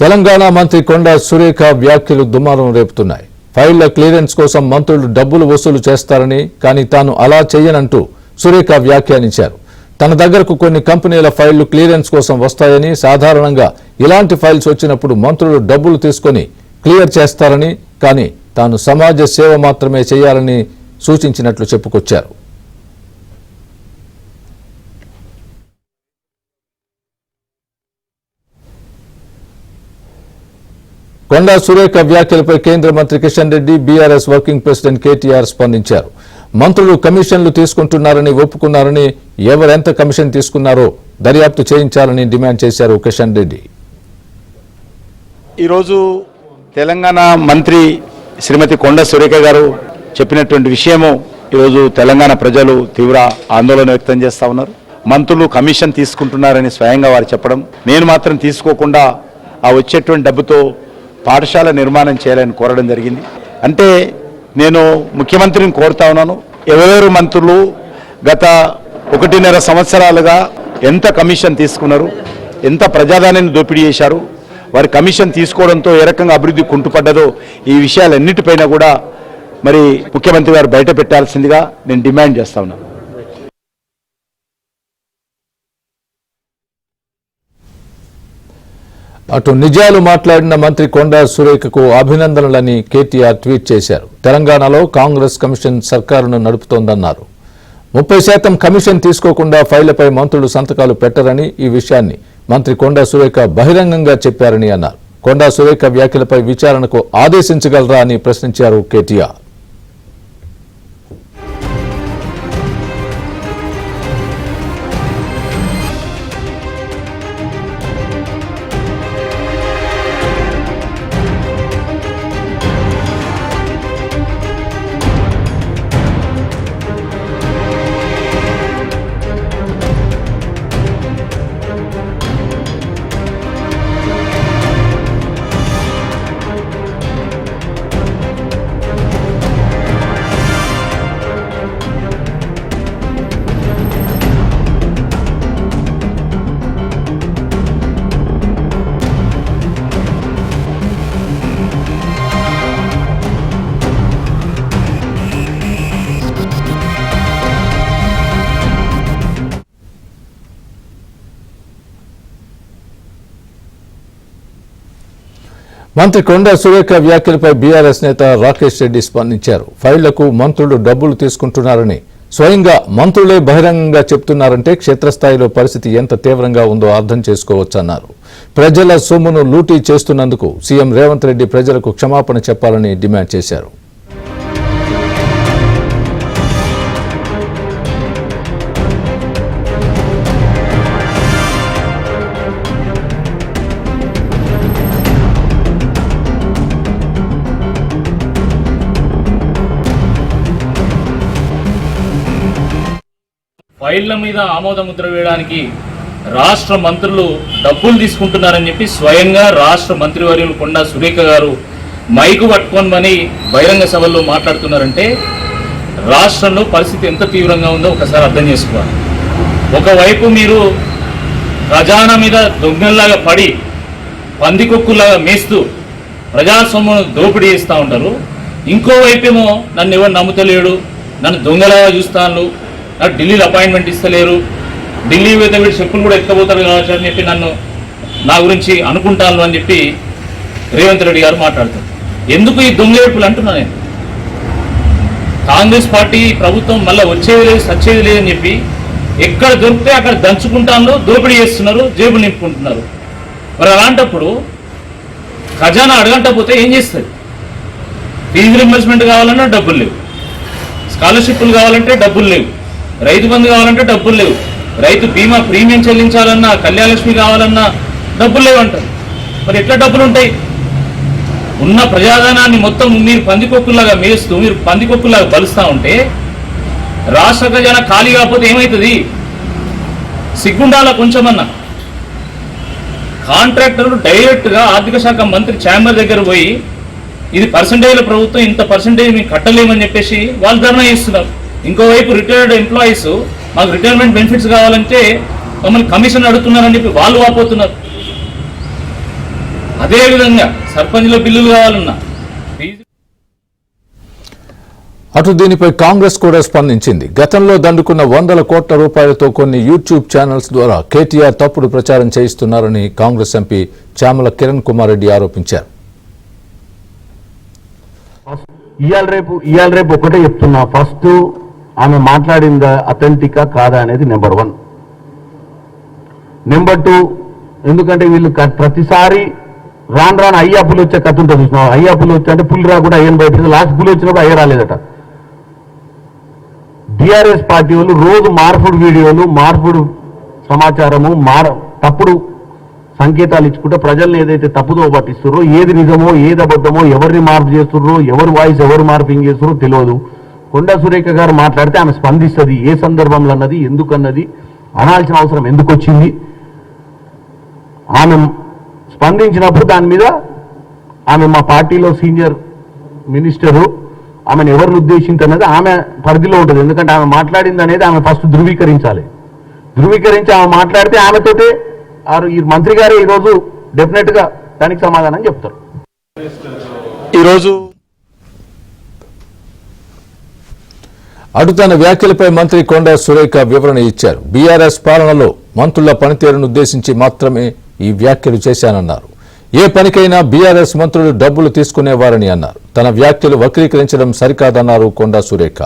తెలంగాణ మంత్రి కొండా సురేఖ వ్యాఖ్యలు దుమారం రేపుతున్నాయి. ఫైళ్ల క్లియరెన్స్ కోసం మంత్రులు డబ్బులు వసూలు చేస్తారని, కానీ తాను అలా చేయనంటూ సురేఖ వ్యాఖ్యానించారు. తన దగ్గరకు కొన్ని కంపెనీల ఫైళ్లు క్లియరెన్స్ కోసం వస్తాయని, సాధారణంగా ఇలాంటి ఫైల్స్ వచ్చినప్పుడు మంత్రులు డబ్బులు తీసుకొని క్లియర్ చేస్తారని, కానీ తాను సమాజ సేవ మాత్రమే చేయాలని సూచించినట్లు చెప్పుకొచ్చారు. కొండా సురేఖ వ్యాఖ్యలపై కేంద్ర మంత్రి Kishan Reddy, BRS working president KTR స్పందించారు. మంత్రులు కమిషన్లు తీసుకుంటున్నారని ఒప్పుకున్నారని, ఎవరెంత కమిషన్ తీసుకున్నారో దర్యాప్తు చేయించాలని డిమాండ్ చేశారు కిషన్ రెడ్డి. ఈరోజు తెలంగాణ మంత్రి శ్రీమతి కొండా సురేఖ గారు చెప్పినటువంటి విషయము ఈరోజు తెలంగాణ ప్రజలు తీవ్ర ఆందోళన వ్యక్తం చేస్తూ ఉన్నారు. మంత్రులు కమిషన్ తీసుకుంటున్నారని స్వయంగా వారు చెప్పడం, నేను మాత్రం తీసుకోకుండా ఆ వచ్చేటువంటి డబ్బుతో పాఠశాల నిర్మాణం చేయాలని కోరడం జరిగింది. అంటే నేను ముఖ్యమంత్రిని కోరుతా ఉన్నాను, ఎవరెవరు మంత్రులు గత 1.5 సంవత్సరాలుగా ఎంత కమిషన్ తీసుకున్నారు, ఎంత ప్రజాధనాన్ని దోపిడీ చేశారు, వారి కమిషన్ తీసుకోవడంతో ఏ రకంగా అభివృద్ధి కుంటుపడ్డదో ఈ విషయాలన్నిటిపైన కూడా మరి ముఖ్యమంత్రి గారు బయట పెట్టాల్సిందిగా నేను డిమాండ్ చేస్తా ఉన్నాను. అటు నిజాలు మాట్లాడిన మంత్రి కొండా సురేఖకు అభినందనలని కేటీఆర్ ట్వీట్ చేశారు. తెలంగాణలో కాంగ్రెస్ కమిషన్ సర్కారును నడుపుతోందన్నారు. 30% కమిషన్ తీసుకోకుండా ఫైళ్లపై మంత్రులు సంతకాలు పెట్టరని, ఈ విషయాన్ని మంత్రి కొండా సురేఖ బహిరంగంగా చెప్పారని అన్నారు. కొండా సురేఖ వ్యాఖ్యలపై విచారణకు ఆదేశించగలరా అని ప్రశ్నించారు కేటీఆర్. మంత్రి కొండా సురేఖ వ్యాఖ్యలపై బీఆర్ఎస్ నేత రాకేష్ రెడ్డి స్పందించారు. ఫైళ్లకు మంత్రులు డబ్బులు తీసుకుంటున్నారని స్వయంగా మంత్రులే బహిరంగంగా చెప్తున్నారంటే క్షేత్రస్థాయిలో పరిస్థితి ఎంత తీవ్రంగా ఉందో అర్థం చేసుకోవచ్చన్నారు. ప్రజల సొమ్మును లూటీ చేస్తున్నందుకు సీఎం రేవంత్ రెడ్డి ప్రజలకు క్షమాపణ చెప్పాలని డిమాండ్ చేశారు. ఫైళ్ల మీద ఆమోద ముద్ర వేయడానికి రాష్ట్ర మంత్రులు డబ్బులు తీసుకుంటున్నారని చెప్పి స్వయంగా రాష్ట్ర మంత్రివర్యులు కొండా సురేఖ గారు మైకు పట్టుకోమని బహిరంగ సభల్లో మాట్లాడుతున్నారంటే రాష్ట్రంలో పరిస్థితి ఎంత తీవ్రంగా ఉందో ఒకసారి అర్థం చేసుకోవాలి. ఒకవైపు మీరు ఖజానా మీద దొంగల్లాగా పడి పందికొక్కులాగా మేస్తూ ప్రజాస్వామ్యం దోపిడీ చేస్తూ ఉంటారు. ఇంకోవైపేమో నన్ను ఎవరు నమ్ముతలేడు, నన్ను దొంగలాగా చూస్తాను, నాకు ఢిల్లీలో అపాయింట్మెంట్ ఇస్తలేరు, ఢిల్లీ పోతే వీడు చెప్పులు కూడా ఎత్తుకపోతారు కావచ్చు అని చెప్పి నన్ను నా గురించి అనుకుంటాను అని చెప్పి రేవంత్ రెడ్డి గారు మాట్లాడుతారు. ఎందుకు ఈ దొంగ ఏడుపులు అంటున్నా నేను? కాంగ్రెస్ పార్టీ ప్రభుత్వం మళ్ళీ వచ్చేది లేదు, సచ్చేది లేదని చెప్పి ఎక్కడ దొరికితే అక్కడ దంచుకుంటాను, దోపిడీ చేస్తున్నారు, జేబులు నింపుకుంటున్నారు. మరి అలాంటప్పుడు ఖజానా అడగంటపోతే ఏం చేస్తుంది? ఫీజు రింబర్స్మెంట్ కావాలన్నా డబ్బులు లేవు, స్కాలర్షిప్లు కావాలంటే డబ్బులు లేవు, రైతు బంధు కావాలంటే డబ్బులు లేవు, రైతు బీమా ప్రీమియం చెల్లించాలన్నా, కళ్యాణలక్ష్మి కావాలన్నా డబ్బులు లేవు అంటారు. మరి ఎట్లా డబ్బులు ఉంటాయి? ఉన్న ప్రజాధనాన్ని మొత్తం మీరు పందికొక్కులాగా మేస్తూ, మీరు పందికొక్కులాగా బలుస్తూ ఉంటే రాష్ట్ర ఖజానా ఖాళీ కాకపోతే ఏమవుతుంది? సిగ్గుండాల కొంచెమన్నా. కాంట్రాక్టర్లు డైరెక్ట్గా ఆర్థిక శాఖ మంత్రి ఛాంబర్ దగ్గర పోయి ఇది పర్సంటేజ్ల ప్రభుత్వం, ఇంత పర్సంటేజ్ మీకు కట్టలేమని చెప్పేసి వాళ్ళు ధర్నా చేస్తున్నారు. ఇంకోవైపు రిటైర్డ్ ఎంప్లాయీస్ మాకు రిటైర్మెంట్ బెనిఫిట్స్ కావాలంటే మమ్మల్ని కమిషన్ అడుగుతున్నారని చెప్పి వాళ్ళు వాపోతున్నారు. అదేవిధంగా సర్పంచ్ల బిల్లులు కావాలన్నా అటు దీనిపై కాంగ్రెస్ కూడా స్పందించింది. గతంలో దండుకున్న 100 కోట్ల రూపాయలతో కొన్ని యూట్యూబ్ ఛానల్స్ ద్వారా కేటీఆర్ తప్పుడు ప్రచారం చేయిస్తున్నారని కాంగ్రెస్ ఎంపీ చామల కిరణ్ కుమార్ రెడ్డి ఆరోపించారు. ఇవాళ రేపు ఒకటే చెప్తున్నా, ఫస్ట్ ఆమె మాట్లాడిందా అథెంటికా కాదా అనేది నెంబర్ 1. నెంబర్ 2, ఎందుకంటే వీళ్ళు ప్రతిసారి రాను అయ్యా పులి వచ్చే కథ ఉంటుంది చూసినావు. అయ్యా పులి వచ్చి అంటే పులి రాకుండా అయ్యని బయట లాస్ట్ పులి వచ్చినప్పుడు అయ్య రాలేదట. టీఆర్ఎస్ పార్టీ వాళ్ళు రోజు మార్పుడు వీడియోలు, మార్పుడు సమాచారము, తప్పుడు సంకేతాలు ఇచ్చుకుంటే ప్రజల్ని ఏదైతే తప్పుదో పట్టిస్తున్నారో, ఏది నిజమో ఏది అబద్ధమో, ఎవరిని మార్పు చేస్తున్నారో, ఎవరు వాయిస్ ఎవరు మార్పింగ్ చేస్తున్నారో తెలియదు. కొండా సురేఖ గారు మాట్లాడితే ఆమె స్పందిస్తుంది, ఏ సందర్భంలో అన్నది, ఎందుకన్నది, అనాల్సిన అవసరం ఎందుకు వచ్చింది. ఆమె స్పందించినప్పుడు దాని మీద ఆమె మా పార్టీలో సీనియర్ మినిస్టరు, ఆమెను ఎవరిని ఉద్దేశించన్నది ఆమె పరిధిలో ఉంటుంది. ఎందుకంటే ఆమె మాట్లాడింది అనేది ఆమె ఫస్ట్ ధృవీకరించాలి. ధృవీకరించి ఆమె మాట్లాడితే ఆమెతోటే ఈ మంత్రి గారు ఈరోజు డెఫినెట్ గా దానికి సమాధానం చెప్తారు. ఈరోజు అటు తన వ్యాఖ్యలపై మంత్రి కొండా సురేఖ వివరణ ఇచ్చారు. బీఆర్ఎస్ పాలనలో మంత్రుల పనితీరును ఉద్దేశించి మాత్రమే ఈ వ్యాఖ్యలు చేశానన్నారు. ఏ పనికైనా బీఆర్ఎస్ మంత్రులు డబ్బులు తీసుకునేవారని అన్నారు. తన వ్యాఖ్యలు వక్రీకరించడం సరికాదన్నారు కొండా సురేఖ.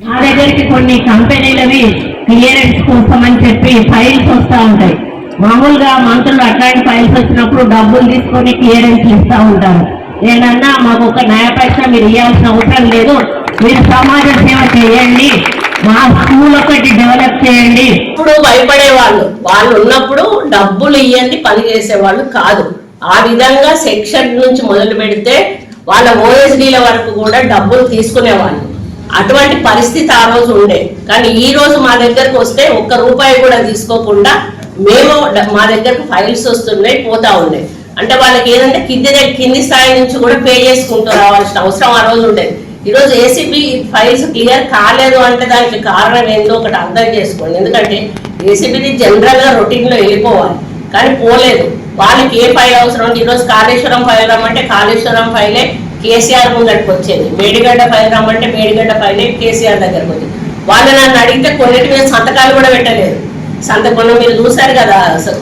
మా దగ్గరికి కొన్ని కంపెనీలవి క్లియరెన్స్ కోసం అని చెప్పి ఫైల్స్ వస్తూ ఉంటాయి. మామూలుగా మంత్రులు అట్లాంటి ఫైల్స్ వచ్చినప్పుడు డబ్బులు తీసుకొని క్లియరెన్స్ ఇస్తూ ఉంటారు. నేనన్నా మాకు ఒక న్యాయ పైసా మీరు ఇవ్వాల్సిన అవసరం లేదు, మీరు సమాజ సేవ చేయండి, మా స్కూల్ ఒకటి డెవలప్ చేయండి. ఇప్పుడు భయపడే వాళ్ళు ఉన్నప్పుడు డబ్బులు ఇవ్వండి పని చేసేవాళ్ళు కాదు. ఆ విధంగా సెక్షన్ నుంచి మొదలు పెడితే వాళ్ళ ఓఎస్డీల వరకు కూడా డబ్బులు తీసుకునేవాళ్ళు. అటువంటి పరిస్థితి ఆ రోజు ఉండే. కానీ ఈ రోజు మా దగ్గరకు వస్తే ఒక్క రూపాయి కూడా తీసుకోకుండా మా దగ్గరకు ఫైల్స్ వస్తున్నాయి, పోతా ఉన్నాయి. అంటే వాళ్ళకి ఏదంటే కింది స్థాయి నుంచి కూడా పే చేసుకుంటూ రావాల్సిన అవసరం ఆ రోజు ఉండేది. ఈరోజు ఏసీబీ ఫైల్స్ క్లియర్ కాలేదు అంటే దానికి కారణం ఏందో ఒకటి అర్థం చేసుకోండి. ఎందుకంటే ఏసీబీది జనరల్ గా రొటీన్ లో వెళ్ళిపోవాలి, కానీ పోలేదు. వాళ్ళకి ఏ ఫైల్ అవసరం ఉంది? ఈరోజు కాళేశ్వరం ఫైల్ రమ్మంటే కాళేశ్వరం ఫైలే కేసీఆర్ ముందరికి వచ్చేది, మేడిగడ్డ ఫైల్ రమ్మంటే మేడిగడ్డ ఫైలే కేసీఆర్ దగ్గరకు వచ్చేది. వాళ్ళు నన్ను అడిగితే కొన్నిటి మీద సంతకాలు కూడా పెట్టలేదు. సంతకుండా మీరు చూశారు కదా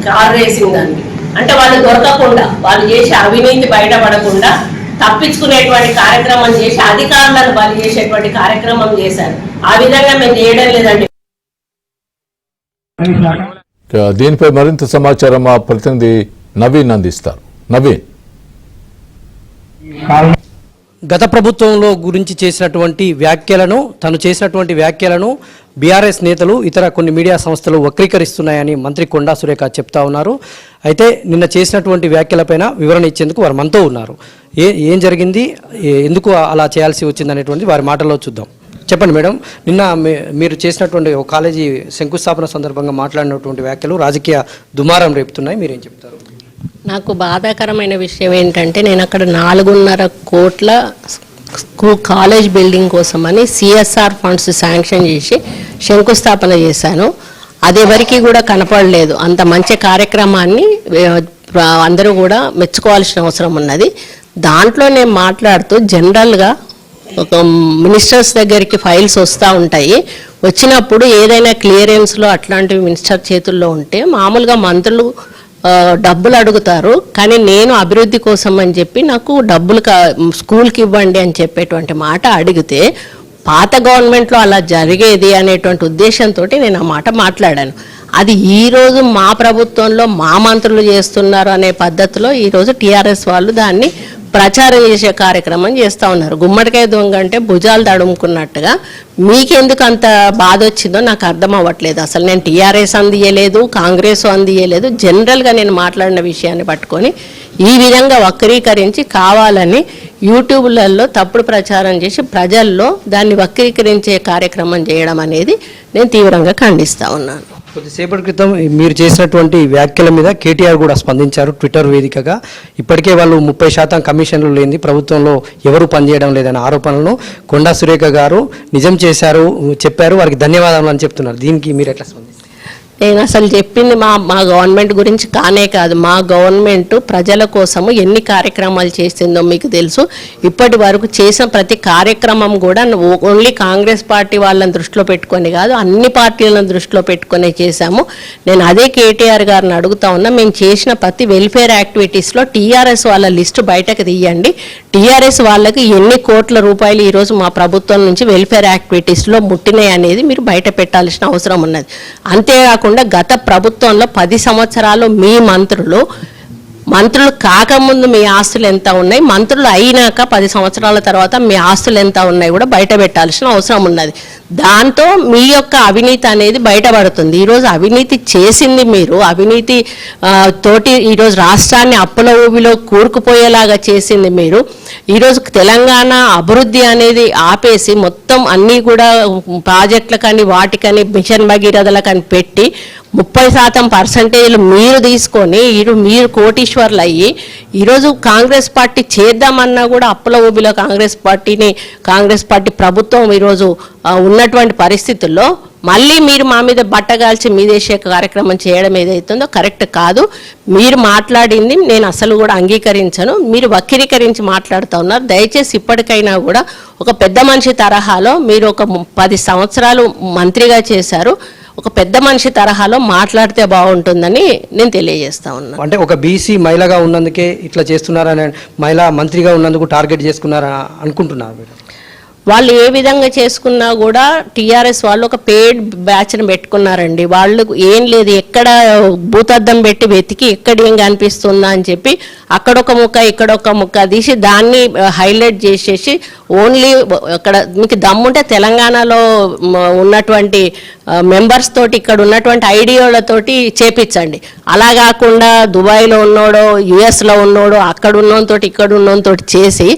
కార్ రేసింగ్ దానికి. అంటే వాళ్ళు దొరకకుండా, వాళ్ళు చేసే అవినీతి బయటపడకుండా తప్పించుకునేటువంటి కార్యక్రమం చేసి అధికారులను బలి చేసేటువంటి కార్యక్రమం చేశారు. ఆ విధంగా మేము చేయడం లేదండి. దీనిపై మరింత సమాచారం మా ప్రతినిధి నవీన్ అందిస్తారు. నవీన్, గత ప్రభుత్వంలో గురించి చేసినటువంటి వ్యాఖ్యలను తను చేసినటువంటి వ్యాఖ్యలను బీఆర్ఎస్ నేతలు ఇతర కొన్ని మీడియా సంస్థలు వక్రీకరిస్తున్నాయని మంత్రి కొండా సురేఖ చెప్తా ఉన్నారు. అయితే నిన్న చేసినటువంటి వ్యాఖ్యలపైన వివరణ ఇచ్చేందుకు వారు మనతో ఉన్నారు. ఏం జరిగింది, ఎందుకు అలా చేయాల్సి వచ్చింది అనేటువంటి వారి మాటల్లో చూద్దాం. చెప్పండి మేడం, నిన్న మీరు చేసినటువంటి ఒక కాలేజీ శంకుస్థాపన సందర్భంగా మాట్లాడినటువంటి వ్యాఖ్యలు రాజకీయ దుమారం రేపుతున్నాయి, మీరేం చెప్తారు? నాకు బాధాకరమైన విషయం ఏంటంటే, నేను అక్కడ 4.5 కోట్ల కాలేజ్ బిల్డింగ్ కోసమని సిఎస్ఆర్ ఫండ్స్ శాంక్షన్ చేసి శంకుస్థాపన చేశాను. అది ఎవరికి కూడా కనపడలేదు. అంత మంచి కార్యక్రమాన్ని అందరూ కూడా మెచ్చుకోవాల్సిన అవసరం ఉన్నది. దాంట్లో నేను మాట్లాడుతూ జనరల్గా ఒక మినిస్టర్స్ దగ్గరికి ఫైల్స్ వస్తూ ఉంటాయి. వచ్చినప్పుడు ఏదైనా క్లియరెన్స్లో అట్లాంటివి మినిస్టర్ చేతుల్లో ఉంటే మామూలుగా మంత్రులు డబ్బులు అడుగుతారు. కానీ నేను అభివృద్ధి కోసం అని చెప్పి నాకు డబ్బులు స్కూల్కి ఇవ్వండి అని చెప్పేటువంటి మాట అడిగితే పాత గవర్నమెంట్లో అలా జరిగేది అనేటువంటి ఉద్దేశంతో నేను ఆ మాట మాట్లాడాను. అది ఈరోజు మా ప్రభుత్వంలో మా మంత్రులు చేస్తున్నారు అనే పద్ధతిలో ఈరోజు టీఆర్ఎస్ వాళ్ళు దాన్ని ప్రచారం చేసే కార్యక్రమం చేస్తూ ఉన్నారు. గుమ్మడికాయ దొంగ అంటే భుజాలు తడుముకున్నట్టుగా. మీకెందుకు అంత బాధ వచ్చిందో నాకు అర్థం అవ్వట్లేదు. అసలు నేను టీఆర్ఎస్ అందియలేదు, కాంగ్రెస్ అందియలేదు. జనరల్గా నేను మాట్లాడిన విషయాన్ని పట్టుకొని ఈ విధంగా వక్రీకరించి కావాలని యూట్యూబ్లలో తప్పుడు ప్రచారం చేసి ప్రజల్లో దాన్ని వక్రీకరించే కార్యక్రమం చేయడం అనేది నేను తీవ్రంగా ఖండిస్తూ ఉన్నాను. కొద్దిసేపటి క్రితం మీరు చేసినటువంటి వ్యాఖ్యల మీద కేటీఆర్ కూడా స్పందించారు ట్విట్టర్ వేదికగా. ఇప్పటికే వాళ్ళు 30% కమిషన్లు లేని ప్రభుత్వంలో ఎవరు పనిచేయడం లేదనే ఆరోపణలను కొండా సురేఖ గారు నిజం చేశారు, చెప్పారు, వారికి ధన్యవాదాలు అని చెప్తున్నారు. దీనికి మీరు ఎట్లా స్పందిస్తారు? నేను అసలు చెప్పింది మా గవర్నమెంట్ గురించి కానే కాదు. మా గవర్నమెంట్ ప్రజల కోసము ఎన్ని కార్యక్రమాలు చేసిందో మీకు తెలుసు. ఇప్పటి వరకు చేసిన ప్రతి కార్యక్రమం కూడా ఓన్లీ కాంగ్రెస్ పార్టీ వాళ్ళని దృష్టిలో పెట్టుకొని కాదు, అన్ని పార్టీలను దృష్టిలో పెట్టుకునే చేశాము. నేను అదే కేటీఆర్ గారిని అడుగుతా ఉన్నా, మేము చేసిన ప్రతి వెల్ఫేర్ యాక్టివిటీస్లో టీఆర్ఎస్ వాళ్ళ లిస్టు బయటకు తీయండి. టీఆర్ఎస్ వాళ్ళకి ఎన్ని కోట్ల రూపాయలు ఈరోజు మా ప్రభుత్వం నుంచి వెల్ఫేర్ యాక్టివిటీస్లో ముట్టినాయి అనేది మీరు బయట పెట్టాల్సిన అవసరం ఉన్నది. అంతేకాకుండా గత ప్రభుత్వంలో 10 సంవత్సరాలు మీ మంత్రులు కాకముందు మీ ఆస్తులు ఎంత ఉన్నాయి, మంత్రులు అయినాక 10 సంవత్సరాల తర్వాత మీ ఆస్తులు ఎంత ఉన్నాయి కూడా బయట పెట్టాల్సిన అవసరం ఉన్నది. దాంతో మీ యొక్క అవినీతి అనేది బయటపడుతుంది. ఈరోజు అవినీతి చేసింది మీరు, అవినీతి తోటి ఈరోజు రాష్ట్రాన్ని అప్పుల ఊబిలో కూరుకుపోయేలాగా చేసింది మీరు. ఈరోజు తెలంగాణ అభివృద్ధి అనేది ఆపేసి మొత్తం అన్నీ కూడా ప్రాజెక్టులకని వాటికని మిషన్ భగీరథలకని పెట్టి 30% మీరు తీసుకొని మీరు కోటీశ్వర్లు అయ్యి ఈరోజు కాంగ్రెస్ పార్టీ చేద్దామన్నా కూడా అప్పుల ఊబిలో కాంగ్రెస్ పార్టీ ప్రభుత్వం ఈరోజు ఉన్నటువంటి పరిస్థితుల్లో మళ్ళీ మీరు మా మీద బట్టగాల్చి మీదేసే కార్యక్రమం చేయడం ఏదైతుందో కరెక్ట్ కాదు. మీరు మాట్లాడింది నేను అసలు కూడా అంగీకరించను. మీరు వక్రీకరించి మాట్లాడుతూ ఉన్నారు. దయచేసి ఇప్పటికైనా కూడా ఒక పెద్ద మనిషి తరహాలో మీరు ఒక 10 సంవత్సరాలు మంత్రిగా చేశారు, ఒక పెద్ద మనిషి తరహాలో మాట్లాడితే బాగుంటుందని నేను తెలియజేస్తా ఉన్నాను. అంటే ఒక బీసీ మహిళగా ఉన్నందుకే ఇట్లా చేస్తున్నారని, మహిళా మంత్రిగా ఉన్నందుకు టార్గెట్ చేసుకున్నారని అనుకుంటున్నారు మీరు? వాళ్ళు ఏ విధంగా చేసుకున్నా కూడా టీఆర్ఎస్ వాళ్ళు ఒక పెయిడ్ బ్యాచ్ని పెట్టుకున్నారండి. వాళ్ళు ఏం లేదు, ఎక్కడ భూతద్దం పెట్టి వెతికి ఎక్కడ ఏం కనిపిస్తుందా అని చెప్పి అక్కడొక ముక్క ఇక్కడొక ముక్క తీసి దాన్ని హైలైట్ చేసేసి ఓన్లీ అక్కడ మీకు దమ్ముంటే తెలంగాణలో ఉన్నటువంటి మెంబర్స్ తోటి ఇక్కడ ఉన్నటువంటి ఐడియాలతోటి చేపించండి. అలా కాకుండా దుబాయ్లో ఉన్నోడో యుఎస్లో ఉన్నోడో అక్కడ ఉన్నోతో ఇక్కడ ఉన్నోతో చేసి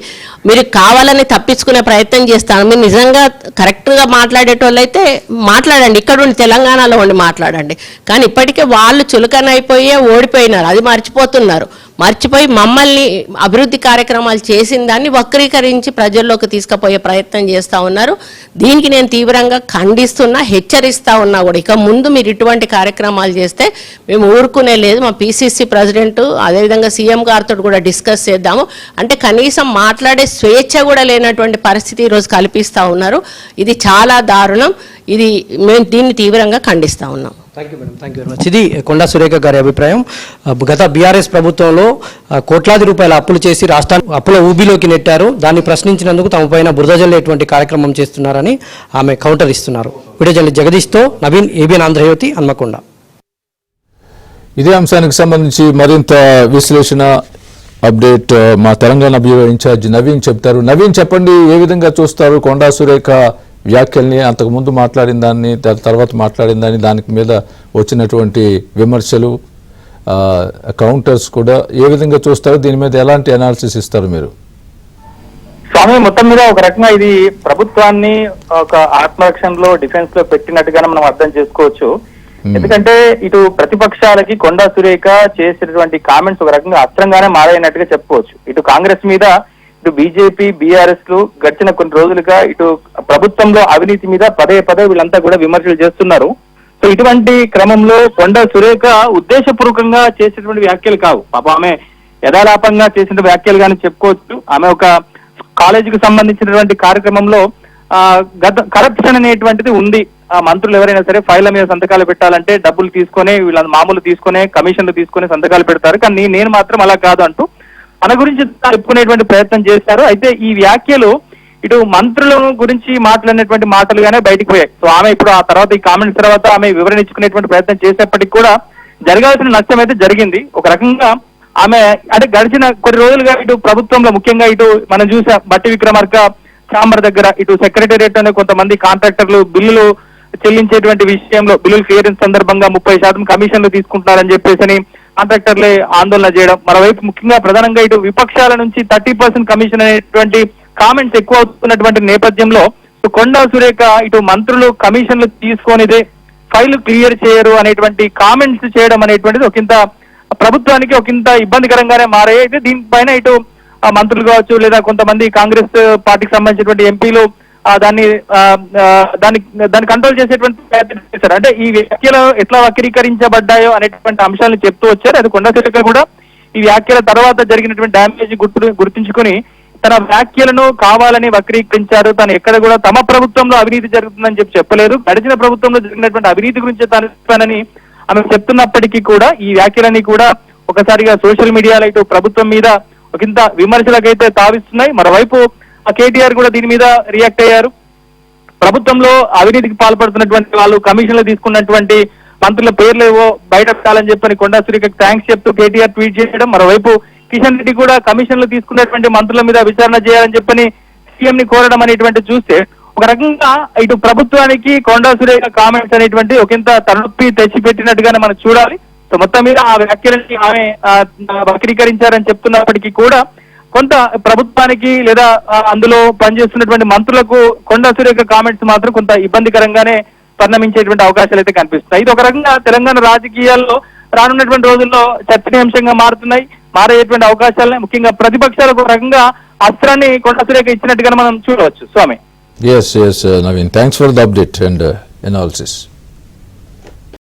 మీరు కావాలని తప్పించుకునే ప్రయత్నం చేస్తాను. మీరు నిజంగా కరెక్ట్గా మాట్లాడేటోళ్ళు అయితే మాట్లాడండి, ఇక్కడ ఉండి తెలంగాణలో ఉండి మాట్లాడండి. కానీ ఇప్పటికే వాళ్ళు చులకనైపోయే ఓడిపోయినారు, అది మర్చిపోతున్నారు. మర్చిపోయి మమ్మల్ని అభివృద్ధి కార్యక్రమాలు చేసిన దాన్ని వక్రీకరించి ప్రజల్లోకి తీసుకుపోయే ప్రయత్నం చేస్తూ ఉన్నారు. దీనికి నేను తీవ్రంగా ఖండిస్తున్నా, హెచ్చరిస్తా ఉన్నా కూడా ఇక ముందు మీరు ఇటువంటి కార్యక్రమాలు చేస్తే మేము ఊరుకునే లేదు. మా పిసిసి ప్రెసిడెంట్ అదేవిధంగా సీఎం గారితో కూడా డిస్కస్ చేద్దాము. అంటే కనీసం మాట్లాడే స్వేచ్ఛ కూడా లేనటువంటి పరిస్థితి ఈరోజు కల్పిస్తూ ఉన్నారు. ఇది చాలా దారుణం. ఇది మేము దీన్ని తీవ్రంగా ఖండిస్తూ ఉన్నాం. Thank you madam, thank you very much. ఇది కొండా సురేఖ గారి అభిప్రాయం. గత బీఆర్ఎస్ ప్రభుత్వంలో కోట్లాది రూపాయల అప్పులు చేసి రాష్ట్రాన్ని అప్పుల ఊబిలోకి నెట్టారు. దాన్ని ప్రశ్నించినందుకు తమ పైన బురద జల్లేటువంటి కార్యక్రమం చేస్తున్నారని ఆమె కౌంటర్ ఇస్తున్నారు. వీడియో జగదీష్తో నవీన్, ఏబిఎన్ ఆంధ్రజ్యోతి, హన్మకొండ. ఇదే అంశానికి సంబంధించి మరింత విశ్లేషణ అప్డేట్ మా తెలంగాణ బ్యూరో ఇన్ఛార్జ్ నవీన్ చెప్తారు. నవీన్, చెప్పండి, ఏ విధంగా చూస్తారు కొండా సురేఖ వ్యాఖ్యల్ని, అంతకుముందు మాట్లాడిన దాన్ని, తర్వాత మాట్లాడిన దాన్ని, దానికి మీద వచ్చినటువంటి విమర్శలు, కౌంటర్స్ కూడా ఏ విధంగా చూస్తారు? దీని మీద ఎలాంటి అనాలిసిస్ ఇస్తారు మీరు? స్వామి, మొత్తం మీద ఒక రకంగా ఇది ప్రభుత్వాన్ని ఒక ఆత్మరక్షణలో డిఫెన్స్ లో పెట్టినట్టుగానే మనం అర్థం చేసుకోవచ్చు. ఎందుకంటే ఇటు ప్రతిపక్షాలకి కొండా సురేఖ చేసినటువంటి కామెంట్స్ ఒక రకంగా అస్త్రంగానే మారైనట్టుగా చెప్పుకోవచ్చు. ఇటు కాంగ్రెస్ మీద, ఇటు బీజేపీ, బీఆర్ఎస్ లు గడిచిన కొన్ని రోజులుగా ఇటు ప్రభుత్వంలో అవినీతి మీద పదే వీళ్ళంతా కూడా విమర్శలు చేస్తున్నారు. సో ఇటువంటి క్రమంలో కొండా సురేఖ ఉద్దేశపూర్వకంగా చేసినటువంటి వ్యాఖ్యలు కావు. పాప ఆమె యథాలాపంగా చేసిన వ్యాఖ్యలు కానీ చెప్పుకోవచ్చు. ఆమె ఒక కాలేజీకి సంబంధించినటువంటి కార్యక్రమంలో కరప్షన్ అనేటువంటిది ఉంది. మంత్రులు ఎవరైనా సరే ఫైళ్ల మీద సంతకాలు పెట్టాలంటే డబ్బులు తీసుకొని, వీళ్ళ మామూలు తీసుకునే కమిషన్లు తీసుకుని సంతకాలు పెడతారు, కానీ నేను మాత్రం అలా కాదు అంటూ మన గురించి చెప్పుకునేటువంటి ప్రయత్నం చేశారు. అయితే ఈ వ్యాఖ్యలు ఇటు మంత్రుల గురించి మాట్లాడినటువంటి మాటలుగానే బయటకు పోయాయి. సో ఆమె ఇప్పుడు ఆ తర్వాత ఈ కామెంట్స్ తర్వాత ఆమె వివరణ ఇచ్చుకునేటువంటి ప్రయత్నం చేసేప్పటికి కూడా జరగాల్సిన నష్టం అయితే జరిగింది. ఒక రకంగా ఆమె అంటే గడిచిన కొన్ని రోజులుగా ఇటు ప్రభుత్వంలో ముఖ్యంగా ఇటు మనం చూసాం బట్టి విక్రమార్క ఛాంబర్ దగ్గర ఇటు సెక్రటేరియట్ అనే కొంతమంది కాంట్రాక్టర్లు బిల్లులు చెల్లించేటువంటి విషయంలో బిల్లులు క్లియరెన్స్ సందర్భంగా 30% కమిషన్లు తీసుకుంటున్నారని చెప్పేసి కాంట్రాక్టర్లే ఆందోళన చేయడం, మరోవైపు ముఖ్యంగా ప్రధానంగా ఇటు విపక్షాల నుంచి 30% కమిషన్ అనేటువంటి కామెంట్స్ ఎక్కువ అవుతున్నటువంటి నేపథ్యంలో కొండా సురేఖ ఇటు మంత్రులు కమిషన్లు తీసుకొనిదే ఫైల్ క్లియర్ చేయరు అనేటువంటి కామెంట్స్ చేయడం అనేటువంటిది ఒకంత ప్రభుత్వానికి ఒకంత ఇబ్బందికరంగానే మారాయి. అయితే దీనిపైన ఇటు మంత్రులు కావచ్చు లేదా కొంతమంది కాంగ్రెస్ పార్టీకి సంబంధించినటువంటి ఎంపీలు దాన్ని కంట్రోల్ చేసేటువంటి ప్రయత్నం చేశారు. అంటే ఈ వ్యాఖ్యలు ఎట్లా వక్రీకరించబడ్డాయో అనేటువంటి అంశాలను చెప్తూ వచ్చారు. అది కొండా సురేఖ కూడా ఈ వ్యాఖ్యల తర్వాత జరిగినటువంటి డ్యామేజ్ గుర్తుంచుకుని తన వ్యాఖ్యలను కావాలని వక్రీకరించారు. తను ఎక్కడ కూడా తమ ప్రభుత్వంలో అవినీతి జరుగుతుందని చెప్పలేదు. గడిచిన ప్రభుత్వంలో జరిగినటువంటి అవినీతి గురించి తాను చెప్పానని ఆమె చెప్తున్నప్పటికీ కూడా ఈ వ్యాఖ్యలని కూడా ఒకసారిగా సోషల్ మీడియాలో ఇటు ప్రభుత్వం మీద ఒకంత విమర్శలకైతే తావిస్తున్నాయి. మరోవైపు కేటీఆర్ కూడా దీని మీద రియాక్ట్ అయ్యారు. ప్రభుత్వంలో అవినీతికి పాల్పడుతున్నటువంటి వాళ్ళు కమిషన్లు తీసుకున్నటువంటి మంత్రుల పేర్లు ఏవో బయట పెట్టాలని చెప్పని కొండా సురేఖకు థ్యాంక్స్ చెప్తూ కేటీఆర్ ట్వీట్ చేయడం. మరోవైపు కిషన్ రెడ్డి కూడా కమిషన్లు తీసుకున్నటువంటి మంత్రుల మీద విచారణ చేయాలని చెప్పని సీఎం ని కోరడం అనేటువంటి చూస్తే ఒక రకంగా ఇటు ప్రభుత్వానికి కొండా సురేఖ కామెంట్స్ అనేటువంటి ఒకంత తలనొప్పి తెచ్చిపెట్టినట్టుగానే మనం చూడాలి. సో మొత్తం మీద ఆ వ్యాఖ్యలని ఆమె వక్రీకరించారని చెప్తున్నప్పటికీ కూడా కొంత ప్రభుత్వానికి లేదా అందులో పనిచేస్తున్నటువంటి మంత్రులకు కొండా సురేఖ కామెంట్స్ మాత్రం కొంత ఇబ్బందికరంగానే పరిణమించేటువంటి అవకాశాలు అయితే కనిపిస్తున్నాయి. ఇది ఒక రకంగా తెలంగాణ రాజకీయాల్లో రానున్నటువంటి రోజుల్లో చర్చనీయాంశంగా మారేటువంటి అవకాశాలని ముఖ్యంగా ప్రతిపక్షాలకు ఒక రకంగా అస్త్రాన్ని కొండా సురేఖ ఇచ్చినట్టుగా మనం చూడవచ్చు. స్వామి. Yes, Naveen. Thanks for the update and analysis.